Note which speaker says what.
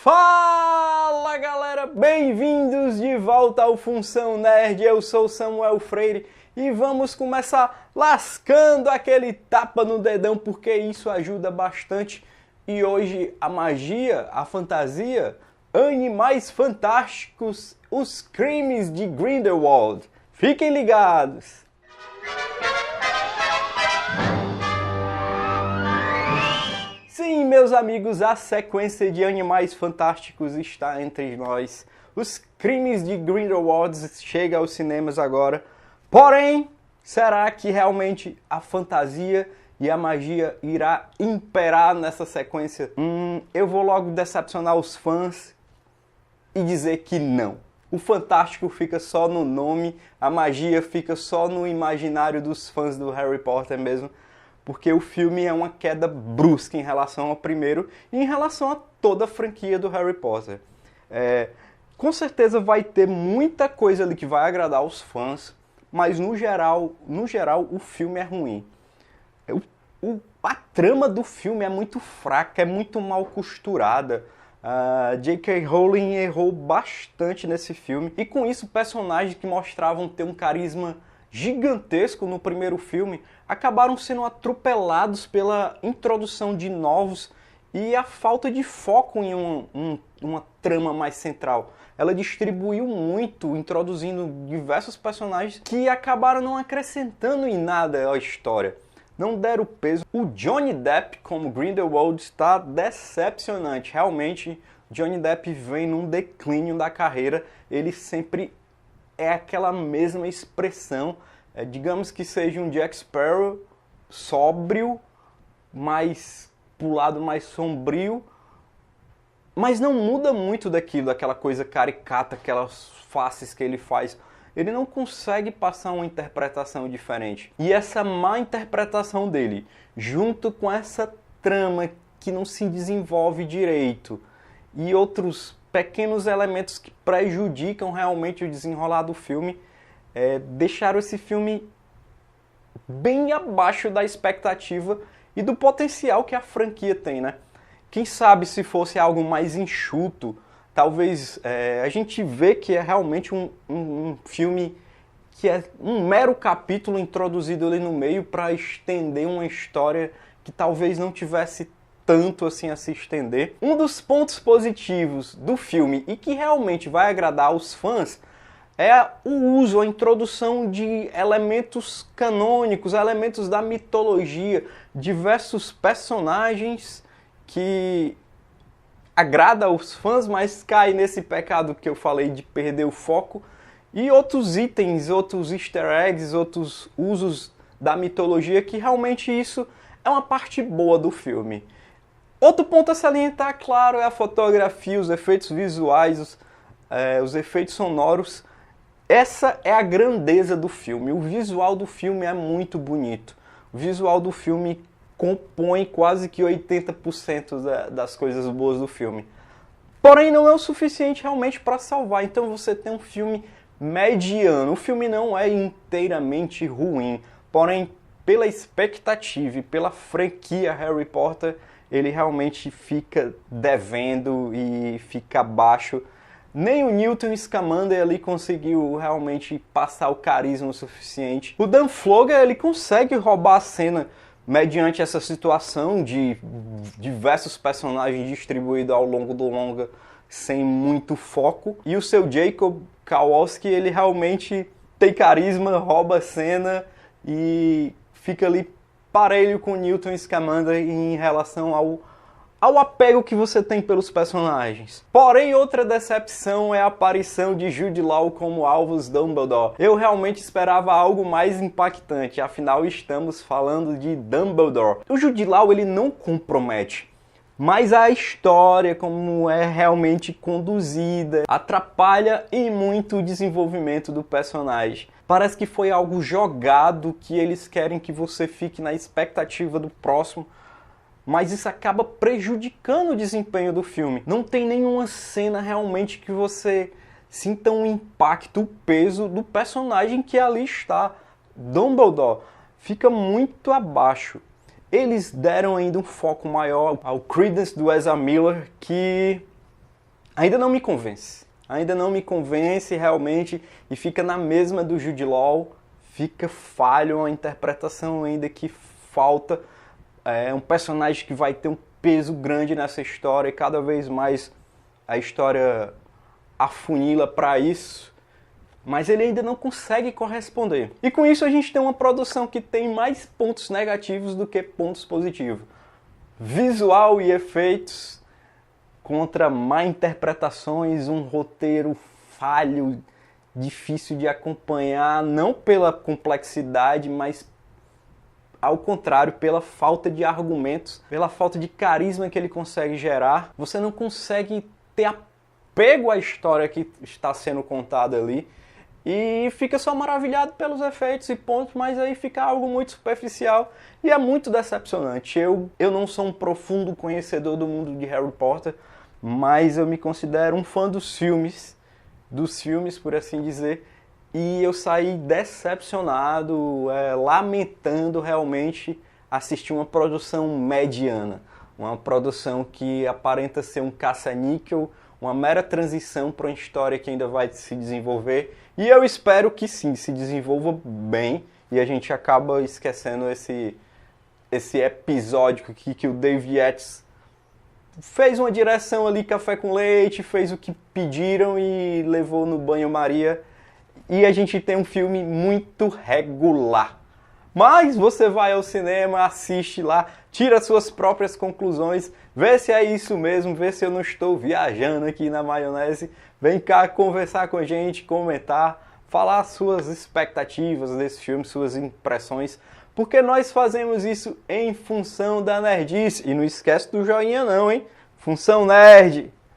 Speaker 1: Fala galera, bem-vindos de volta ao Função Nerd, eu sou Samuel Freire e vamos começar lascando aquele tapa no dedão porque isso ajuda bastante. E hoje a magia, a fantasia, Animais Fantásticos, os crimes de Grindelwald. Fiquem ligados! Sim, meus amigos, a sequência de Animais Fantásticos está entre nós. Os crimes de Grindelwald chega aos cinemas agora. Porém, será que realmente a fantasia e a magia irá imperar nessa sequência? Eu vou logo decepcionar os fãs e dizer que não. O fantástico fica só no nome, a magia fica só no imaginário dos fãs do Harry Potter mesmo. Porque o filme é uma queda brusca em relação ao primeiro e em relação a toda a franquia do Harry Potter. Com certeza vai ter muita coisa ali que vai agradar os fãs, mas no geral o filme é ruim. A trama do filme é muito fraca, é muito mal costurada. J.K. Rowling errou bastante nesse filme e com isso personagens que mostravam ter um carisma gigantesco no primeiro filme acabaram sendo atropelados pela introdução de novos e a falta de foco em uma trama mais central. Ela distribuiu muito, introduzindo diversos personagens que acabaram não acrescentando em nada à história. Não deram peso. O Johnny Depp como Grindelwald está decepcionante. Realmente, Johnny Depp vem num declínio da carreira. Ele sempre é aquela mesma expressão. Digamos que seja um Jack Sparrow sóbrio, mais pro lado mais sombrio, mas não muda muito daquela coisa caricata, aquelas faces que ele faz. Ele não consegue passar uma interpretação diferente. E essa má interpretação dele, junto com essa trama que não se desenvolve direito, e outros pequenos elementos que prejudicam realmente o desenrolar do filme, deixaram esse filme bem abaixo da expectativa e do potencial que a franquia tem, né? Quem sabe se fosse algo mais enxuto, talvez a gente vê que é realmente um filme que é um mero capítulo introduzido ali no meio para estender uma história que talvez não tivesse tanto assim a se estender. Um dos pontos positivos do filme e que realmente vai agradar aos fãs é o uso, a introdução de elementos canônicos, elementos da mitologia, diversos personagens que agrada aos fãs, mas cai nesse pecado que eu falei de perder o foco, e outros itens, outros easter eggs, outros usos da mitologia, que realmente isso é uma parte boa do filme. Outro ponto a salientar, claro, é a fotografia, os efeitos visuais, os efeitos sonoros. Essa é a grandeza do filme. O visual do filme é muito bonito. O visual do filme compõe quase que 80% das coisas boas do filme. Porém, não é o suficiente realmente para salvar. Então você tem um filme mediano. O filme não é inteiramente ruim. Porém, pela expectativa e pela franquia Harry Potter, ele realmente fica devendo e fica abaixo. Nem o Newton Scamander ali conseguiu realmente passar o carisma o suficiente. O Dan Floger, ele consegue roubar a cena mediante essa situação de diversos personagens distribuídos ao longo do longa sem muito foco. E o seu Jacob Kowalski, ele realmente tem carisma, rouba a cena e fica ali parelho com o Newton Scamander em relação ao apego que você tem pelos personagens. Porém, outra decepção é a aparição de Jude Law como Albus Dumbledore. Eu realmente esperava algo mais impactante, afinal estamos falando de Dumbledore. O Jude Law, ele não compromete, mas a história, como é realmente conduzida, atrapalha em muito o desenvolvimento do personagem. Parece que foi algo jogado, que eles querem que você fique na expectativa do próximo, mas isso acaba prejudicando o desempenho do filme. Não tem nenhuma cena realmente que você sinta um impacto, o peso do personagem que ali está. Dumbledore fica muito abaixo. Eles deram ainda um foco maior ao Credence do Ezra Miller, que ainda não me convence. Ainda não me convence realmente e fica na mesma do Jude Law. Fica falho, uma interpretação ainda que falta. É um personagem que vai ter um peso grande nessa história e cada vez mais a história afunila para isso. Mas ele ainda não consegue corresponder. E com isso a gente tem uma produção que tem mais pontos negativos do que pontos positivos. Visual e efeitos contra má interpretações, um roteiro falho, difícil de acompanhar, não pela complexidade, mas ao contrário, pela falta de argumentos, pela falta de carisma que ele consegue gerar. Você não consegue ter apego à história que está sendo contada ali. E fica só maravilhado pelos efeitos e pontos, mas aí fica algo muito superficial e é muito decepcionante. Eu não sou um profundo conhecedor do mundo de Harry Potter, mas eu me considero um fã dos filmes, por assim dizer, e eu saí decepcionado, lamentando realmente assistir uma produção mediana, uma produção que aparenta ser um caça-níquel, uma mera transição para uma história que ainda vai se desenvolver. E eu espero que sim, se desenvolva bem e a gente acaba esquecendo esse episódio que o Dave Yates fez uma direção ali, café com leite, fez o que pediram e levou no banho-maria. E a gente tem um filme muito regular. Mas você vai ao cinema, assiste lá, tira suas próprias conclusões, vê se é isso mesmo, vê se eu não estou viajando aqui na maionese. Vem cá conversar com a gente, comentar, falar suas expectativas desse filme, suas impressões, porque nós fazemos isso em função da nerdice. E não esquece do joinha não, hein? Função Nerd!